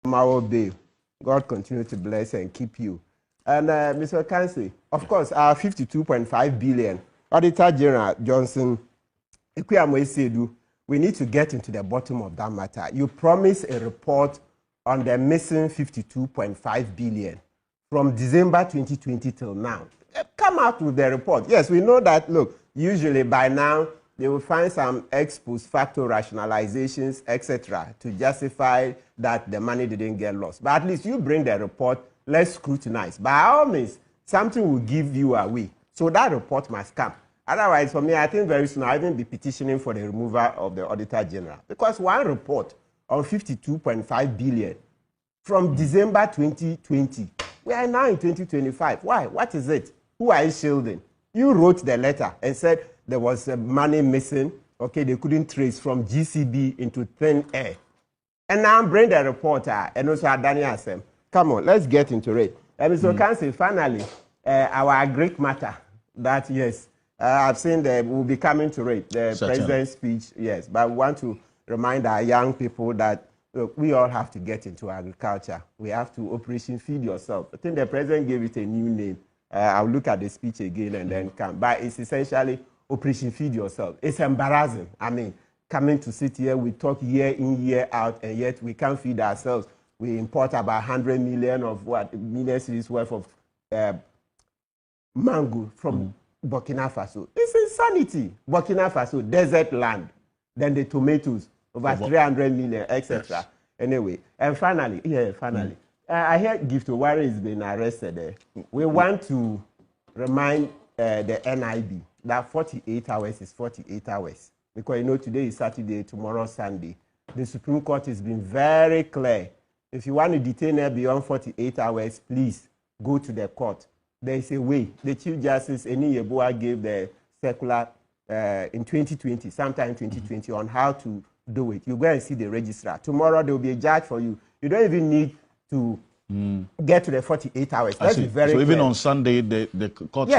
Bay. God continue to bless and keep you. And Mr. Kansi, of course, our 52.5 billion, Auditor General Johnson, we need to get into the bottom of that matter. You promised a report on the missing 52.5 billion from December 2020 till now. Come out with the report. Yes, we know that, look, usually by now, they will find some ex post facto rationalizations, etc., to justify that the money didn't get lost. But at least you bring the report, let's scrutinize. By all means, something will give you away. So that report must come. Otherwise, for me, I think very soon I'll even be petitioning for the removal of the Auditor General. Because one report on 52.5 billion from December 2020, we are now in 2025. Why? What is it? Who are you shielding? You wrote the letter and said there was money missing. Okay, they couldn't trace from GCB into thin air. And now bring the reporter and also Daniel Asem. Come on, let's get into it. Mr. Kansi, finally, our Greek matter that, yes, I've seen that we'll be coming to it, the president's speech, yes. But we want to remind our young people that, look, we all have to get into agriculture. We have to Operation Feed Yourself. I think the president gave it a new name. I'll look at the speech again and then come. But it's essentially Operation Feed Yourself. It's embarrassing. I mean, coming to sit here, we talk year in, year out, and yet we can't feed ourselves. We import about 100 million of million series worth of mango from Burkina Faso. It's insanity. Burkina Faso, desert land. Then the tomatoes, over 300 million, etc. Yes. Anyway, and finally, I heard Ghpage has been arrested. We want to remind the NIB that 48 hours is 48 hours. Because, you know, today is Saturday, tomorrow Sunday. The Supreme Court has been very clear. If you want to detain her beyond 48 hours, please go to the court. There is a way. The Chief Justice, Eni Yeboah, gave the circular in 2020, sometime in 2020, on how to do it. You go and see the registrar. Tomorrow, there will be a judge for you. You don't even need to get to the 48 hours. That's very clear. Even on Sunday, the court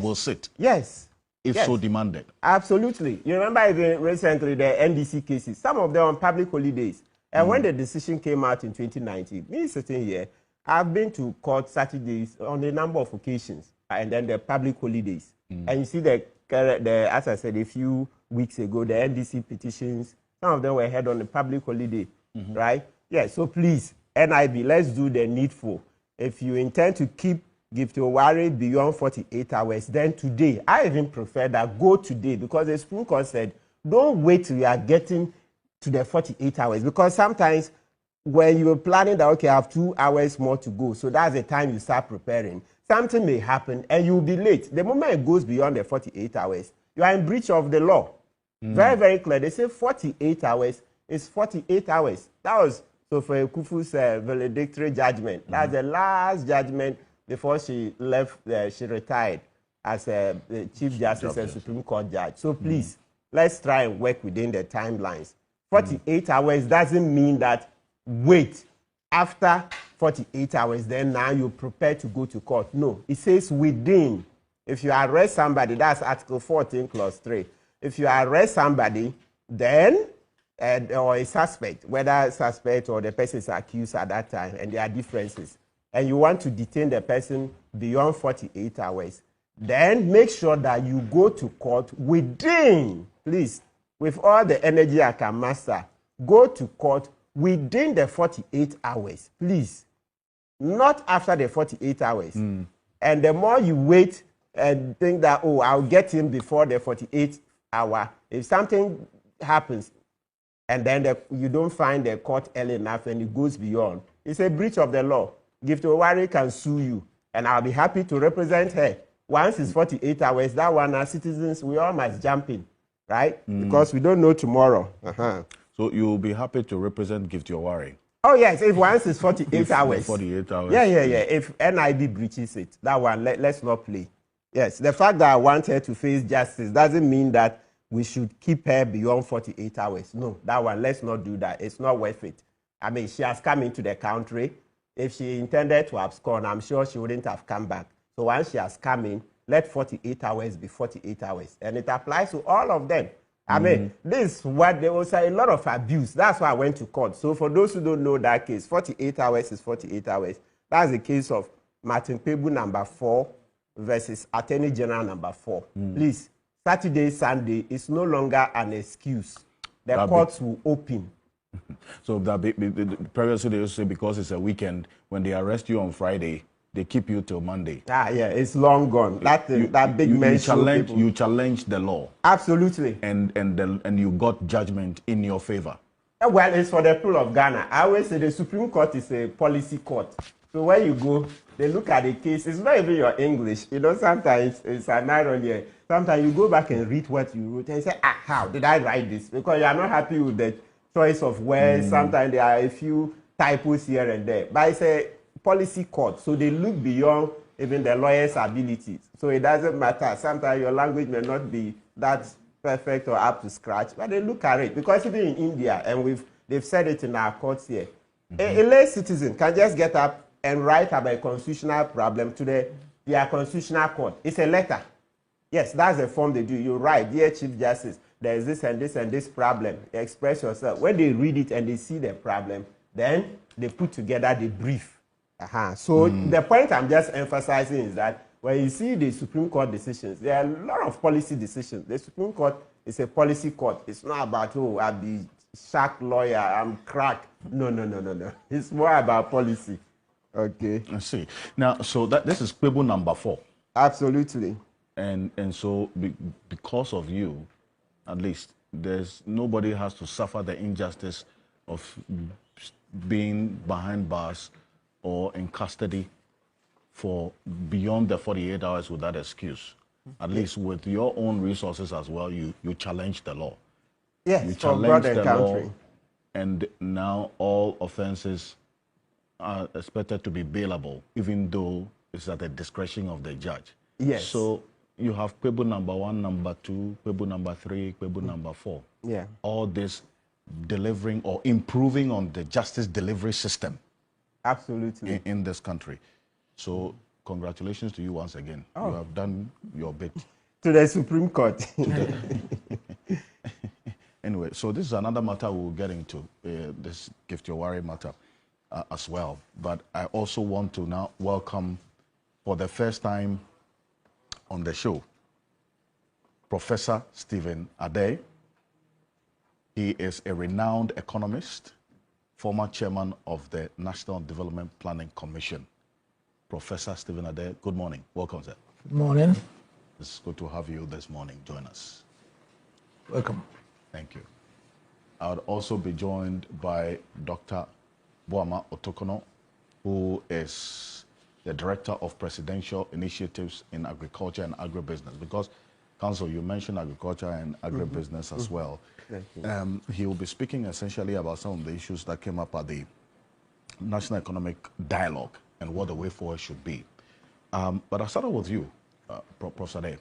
will sit. Yes. If so demanded. Absolutely. You remember even recently the NDC cases, some of them on public holidays. And when the decision came out in 2019, me sitting here, I've been to court Saturdays on a number of occasions, and then the public holidays. And you see as I said a few weeks ago, the NDC petitions, some of them were held on a public holiday, right? Yeah, so please, NIB, let's do the needful. If you intend to keep Ghpage beyond 48 hours, then today, I even prefer that go today, because the Supreme Court said, don't wait till you are getting to the 48 hours, because sometimes when you're planning that, okay, I have 2 hours more to go, so that's the time you start preparing, something may happen and you'll be late. The moment it goes beyond the 48 hours, you are in breach of the law. Very, very clear. They say 48 hours is 48 hours. That was, so for Akufu's valedictory judgment, that's the last judgment before she left, she retired as a Chief Justice and Supreme Court judge. So please, let's try and work within the timelines. 48 hours doesn't mean that wait after 48 hours, then now you're prepared to go to court. No, it says within. If you arrest somebody, that's Article 14, Clause 3. If you arrest somebody, then, or a suspect, whether suspect or the person is accused at that time, and there are differences, and you want to detain the person beyond 48 hours, then make sure that you go to court within, please, with all the energy I can master, go to court within the 48 hours, please. Not after the 48 hours. And the more you wait and think that, oh, I'll get him before the 48 hour, if something happens and then you don't find the court early enough and it goes beyond, it's a breach of the law. Ghpage can sue you, and I'll be happy to represent her. Once it's 48 hours, that one, as citizens, we all must jump in, right? Because we don't know tomorrow. So you'll be happy to represent Ghpage? Oh, yes, if once it's 48 hours. 48 hours. Yeah. If NIB breaches it, that one, let's not play. Yes, the fact that I want her to face justice doesn't mean that we should keep her beyond 48 hours. No, that one, let's not do that. It's not worth it. I mean, she has come into the country. If she intended to abscond, I'm sure she wouldn't have come back. So once she has come in, let 48 hours be 48 hours. And it applies to all of them. I mean, this is what there was a lot of abuse. That's why I went to court. So for those who don't know that case, 48 hours is 48 hours. That's the case of Martin Pebu number 4 versus Attorney General number 4. Please, Saturday, Sunday is no longer an excuse. The courts will open. So that previously they used to say because it's a weekend, when they arrest you on Friday, they keep you till Monday. Ah, yeah, it's long gone. That big mention. You challenge the law. Absolutely. And you got judgment in your favor. Well, it's for the people of Ghana. I always say the Supreme Court is a policy court. So when you go, they look at the case. It's not even your English. You know, sometimes it's an irony. Sometimes you go back and read what you wrote and you say, how did I write this? Because you are not happy with the choice of words. Sometimes there are a few typos here and there. But it's a policy court, so they look beyond even the lawyer's abilities. So it doesn't matter. Sometimes your language may not be that perfect or up to scratch, but they look at it. Because even in India, and they've said it in our courts here, a lay citizen can just get up and write about a constitutional problem to their constitutional court. It's a letter. Yes, that's the form they do. You write, dear Chief Justice, there is this and this and this problem. Express yourself. When they read it and they see the problem, then they put together the brief. So the point I'm just emphasizing is that when you see the Supreme Court decisions, there are a lot of policy decisions. The Supreme Court is a policy court. It's not about, oh, I'm the shark lawyer, I'm crack. No. It's more about policy. Okay. I see. Now, so this is Kwebu number 4. Absolutely. And so because of you, at least, nobody has to suffer the injustice of being behind bars or in custody for beyond the 48 hours with that excuse. At least with your own resources as well, you challenge the law. Yes, you challenge the law, and now all offenses are expected to be bailable, even though it's at the discretion of the judge. Yes. So you have Kwebu number 1, number 2, Kwebu number 3, Kwebu number 4. Yeah. All this delivering or improving on the justice delivery system. Absolutely. In this country. So congratulations to you once again. You have done your bit. To the Supreme Court. Anyway, so this is another matter we'll get into, this Gift Your Worry matter as well. But I also want to now welcome for the first time on the show, Professor Stephen Addo. He is a renowned economist, former chairman of the National Development Planning Commission. Professor Stephen Addo, good morning. Welcome, sir. Good morning. It's good to have you this morning. Join us. Welcome. Thank you. I would also be joined by Dr. Boama Otokono, who is the Director of Presidential Initiatives in Agriculture and Agribusiness. Because, Council, you mentioned agriculture and agribusiness as well. He will be speaking essentially about some of the issues that came up at the National Economic Dialogue and what the way forward should be. But I'll start with you, Professor Addo.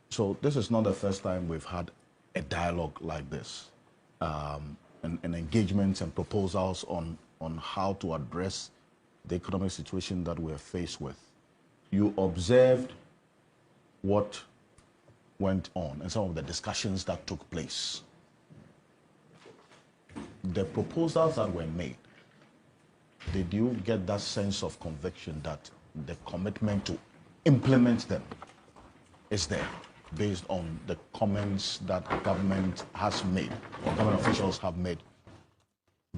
So this is not the first time we've had a dialogue like this, and engagements and proposals on how to address the economic situation that we're faced with. You observed what went on and some of the discussions that took place. The proposals that were made, did you get that sense of conviction that the commitment to implement them is there based on the comments that government has made or government officials have made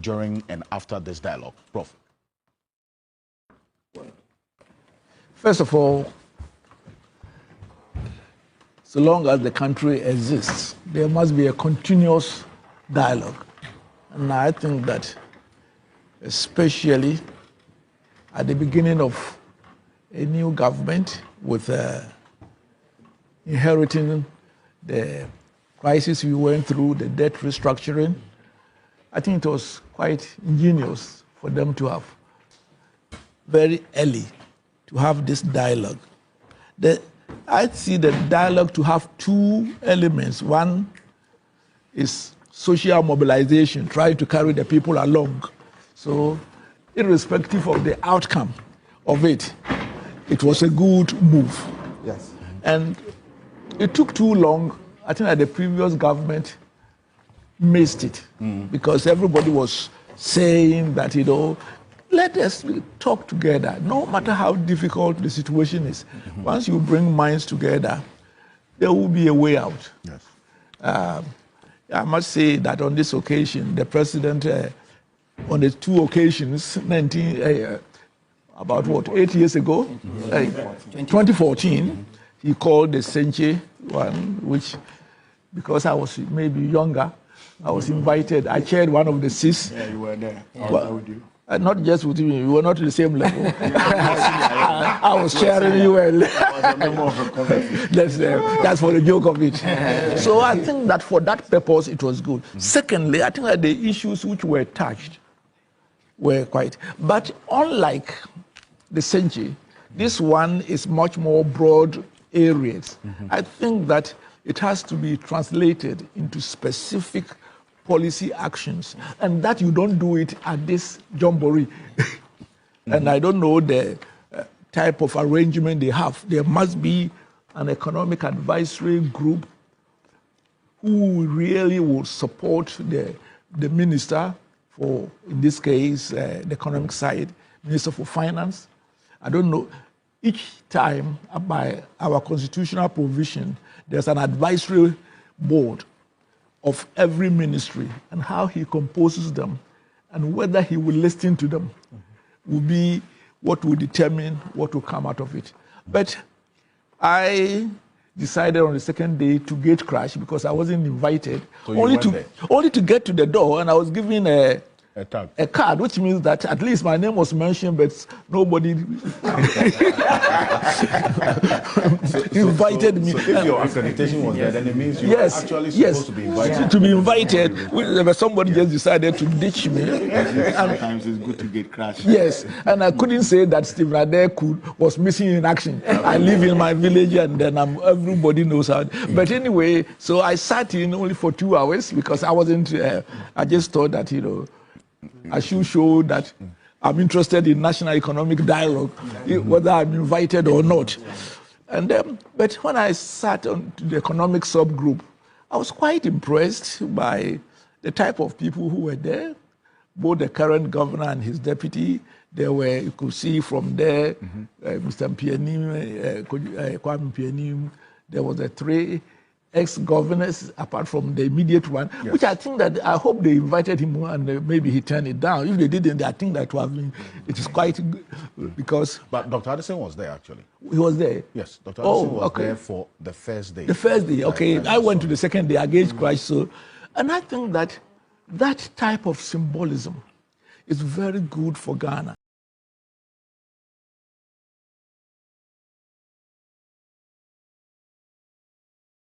during and after this dialogue? Prof. First of all, so long as the country exists, there must be a continuous dialogue. And I think that especially at the beginning of a new government with inheriting the crisis we went through, the debt restructuring, I think it was quite ingenious for them to have very early to have this dialogue. I see the dialogue to have two elements. One is social mobilization, trying to carry the people along. So irrespective of the outcome of it, it was a good move. Yes. And it took too long. I think that the previous government missed it because everybody was saying that, let us talk together, no matter how difficult the situation is. Once you bring minds together, there will be a way out. Yes. I must say that on this occasion, the president, on the two occasions, about what, 8 years ago, 2014, he called the Senche one, which, because I was maybe younger, I was invited. I chaired one of the CIS. Yeah, you were there. I was there with you. Not just with you, we were not at the same level. I was chairing you well. That's for the joke of it. So I think that for that purpose, it was good. Secondly, I think that the issues which were touched were quite. But unlike the Senche, this one is much more broad areas. I think that it has to be translated into specific policy actions, and that you don't do it at this jamboree. And I don't know the type of arrangement they have. There must be an economic advisory group who really will support the minister for, in this case, the economic side, Minister for Finance. I don't know. Each time, by our constitutional provision, there's an advisory board of every ministry, and how he composes them and whether he will listen to them will be what will determine what will come out of it. But I decided on the second day to gate crash because I wasn't invited, So only to get to the door, and I was given a card, which means that at least my name was mentioned, but nobody invited me. So if your accreditation was there, then it means you were actually supposed to be invited. To be invited, but somebody just decided to ditch me. Sometimes it's good to get crashed. Yes, and I couldn't say that Stephen Ade was missing in action. I live in my village, and then everybody knows how. But anyway, so I sat in only for 2 hours because I wasn't. I just thought that I should show that I'm interested in national economic dialogue, whether I'm invited or not. And but when I sat on the economic subgroup, I was quite impressed by the type of people who were there, both the current governor and his deputy. There were, you could see from there, Mr. Mpianim, Kwame Mpianim. There was the 3 ex-governors, apart from the immediate one, which I think that I hope they invited him and maybe he turned it down. If they didn't, I think that it is quite good because. But Dr. Addison was there actually. He was there. Yes, Dr. Addison was there for the first day. The first day, okay. I went to the second day, against Christ. So, and I think that that type of symbolism is very good for Ghana.